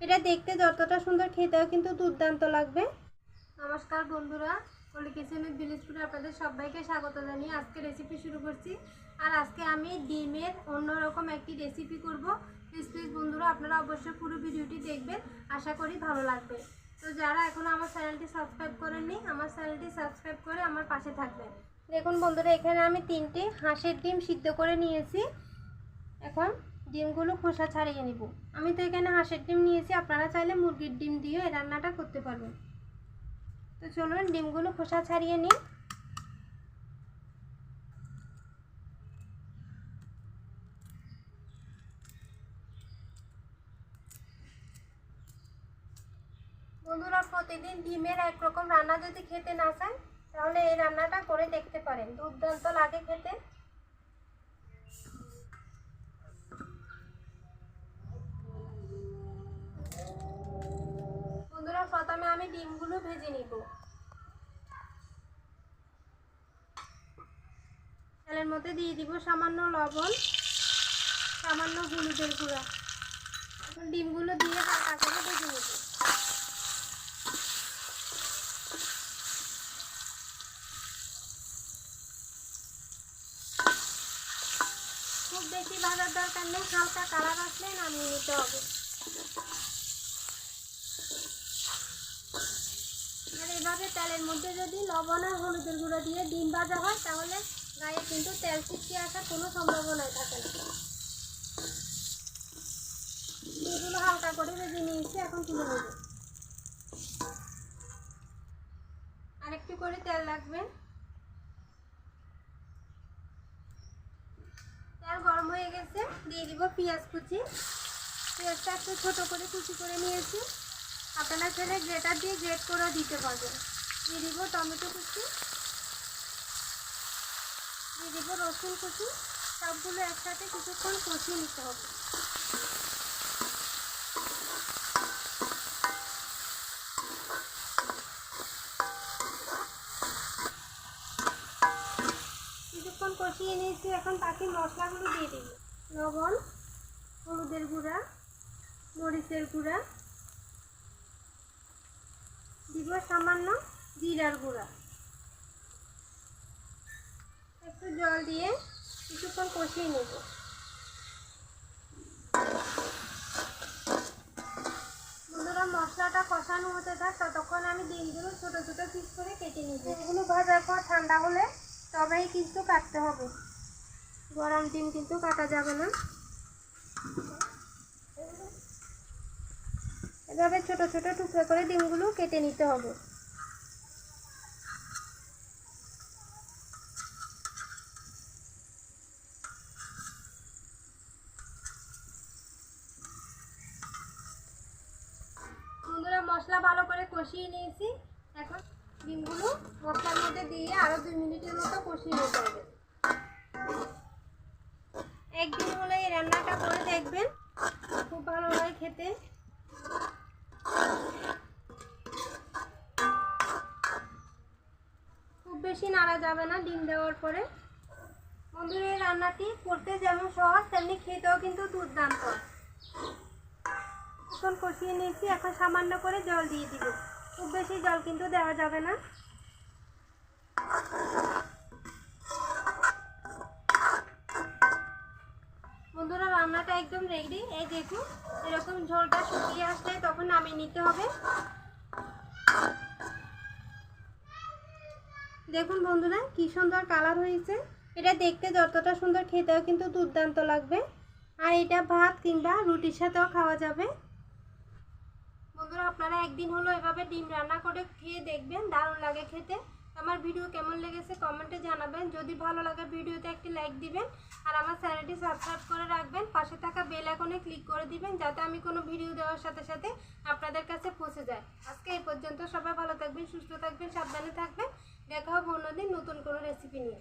এটা দেখতে যতটা সুন্দর খেতেও কিন্তু দুর্দান্ত লাগবে। নমস্কার বন্ধুরা, পলি কিচেনের ভিলেজপুরে আপনাদের সবাইকে স্বাগত জানিয়ে আজকে রেসিপি শুরু করছি। আর আজকে আমি ডিমের অন্যরকম একটি রেসিপি করব। প্লিজ বন্ধুরা আপনারা অবশ্যই পুরো ভিডিওটি দেখবেন, আশা করি ভালো লাগবে। তো যারা এখনও আমার চ্যানেলটি সাবস্ক্রাইব করেননি, আমার চ্যানেলটি সাবস্ক্রাইব করে আমার পাশে থাকবেন। দেখুন বন্ধুরা, এখানে আমি 3টি হাঁসের ডিম সিদ্ধ করে নিয়েছি। এখন ডিমগুলো খোসা ছাড়িয়ে নিব। আমি তো এখানে হাঁসের ডিম নিয়েছি, আপনারা চাইলে মুরগির ডিম দিয়েও এই রান্নাটা করতে পারবেন। তো চলুন ডিমগুলো খোসা ছাড়িয়ে নিই। বন্ধুরা, প্রতিদিন ডিমের একরকম রান্না যদি খেতে না চান, তাহলে এই রান্নাটা করে দেখতে পারেন, দুর্দান্ত লাগে খেতে। বন্ধুরা, প্রথমে আমি ডিমগুলো ভেজে নিব। তেলের মধ্যে দিয়ে দিব সামান্য লবণ, সামান্য হলুদের গুঁড়া। এখন ডিমগুলো দিয়ে হালকা করে ভেজে নেব। খুব বেশি ভাজার দরকার নেই, হালকা কালার আসলে নামিয়ে নিতে হবে। আর এভাবে তেলের মধ্যে যদি লবণ আর হলুদের গুঁড়ো দিয়ে ডিম ভাজা হয়, তাহলে গায়ে কিন্তু তেল ছিটকে আসার কোনো সম্ভাবনাই থাকে না। এগুলো হালকা করে ভেজে নিয়েছি, এখন তুলে নেব। আরেকটু করে তেল লাগবে। তেল গরম হয়ে গেছে, দিয়ে দিব পেঁয়াজ কুচি। পেঁয়াজটা একটু ছোটো করে কুচি করে নিয়েছি, আপনারা চাইলে গ্রেটার দিয়ে গ্রেট করে দিতে পারবেন। দিয়ে দিব টমেটো কুচি, দিয়ে দিব রসুন কুচি। সবগুলো একসাথে কিছুক্ষণ কষিয়ে নিতে হবে। কিছুক্ষণ কষিয়ে নিয়েছি, এখন বাকি মশলাগুলো দিয়ে দিব। লবণ, হলুদের গুঁড়া, মরিচের গুঁড়া, দিব সামান্য জিরার গুঁড়া। একটু জল দিয়ে কিছুক্ষণ কষিয়ে নেব। বন্ধুরা, মশলাটা কষানো হতে থাক, ততক্ষণ আমি ডিমগুলো ছোটো ছোটো পিস করে কেটে নিব। এগুলো ভাজার পর ঠান্ডা হলে তবেই কিন্তু কাটতে হবে, গরম ডিম কিন্তু কাটা যাবে না। এভাবে ছোট ছোট টুকরো করে ডিমগুলো কেটে নিতে হবে। বন্ধুরা, মশলা ভালো করে কষিয়ে নিয়েছি। এখন ডিমগুলো মশলার মধ্যে দিয়ে আরও 2 মিনিটের মতো কষিয়ে নিতে হবে। একদিন হলে এই রান্নাটা করে দেখবেন, খুব ভালো হয় খেতে। খুব বেশি নাড়া যাবে না ডিম দেওয়ার পরে। বন্ধুরা, এই রান্নাটি করতে যেমন সহজ, তেমনি খেতেও কিন্তু দুর্দান্ত। এখন কষিয়ে নিয়েছি, এখন সামান্য করে জল দিয়ে দিব। খুব বেশি জল কিন্তু দেওয়া যাবে না। বন্ধুরা, রান্নাটা একদম রেডি। এই দেখুন, এরকম ঝোলটা শুকিয়ে আসলে তখন নামিয়ে নিতে হবে। দেখুন বন্ধুরা, কি সুন্দর কালার হয়েছে। এটা দেখতে যতটা সুন্দর খেতেও কিন্তু দুর্দান্ত লাগবে। আর এটা ভাত কিংবা রুটির সাথেও খাওয়া যাবে। বন্ধুরা, আপনারা একদিন হলো এভাবে ডিম রান্না করে খেয়ে দেখবেন, দারুণ লাগে খেতে। আমার ভিডিও কেমন লেগেছে কমেন্টে জানাবেন। যদি ভালো লাগে ভিডিওতে একটি লাইক দিবেন, আর আমার চ্যানেলটি সাবস্ক্রাইব করে রাখবেন। পাশে থাকা বেল আইকনে ক্লিক করে দিবেন, যাতে আমি কোনো ভিডিও দেওয়ার সাথে সাথে আপনাদের কাছে পৌঁছে যায়। আজকে এই পর্যন্ত। সবাই ভালো থাকবেন, সুস্থ থাকবেন, সাবধানে থাকবেন। দেখা হবে অন্যদিন নতুন কোনো রেসিপি নিয়ে।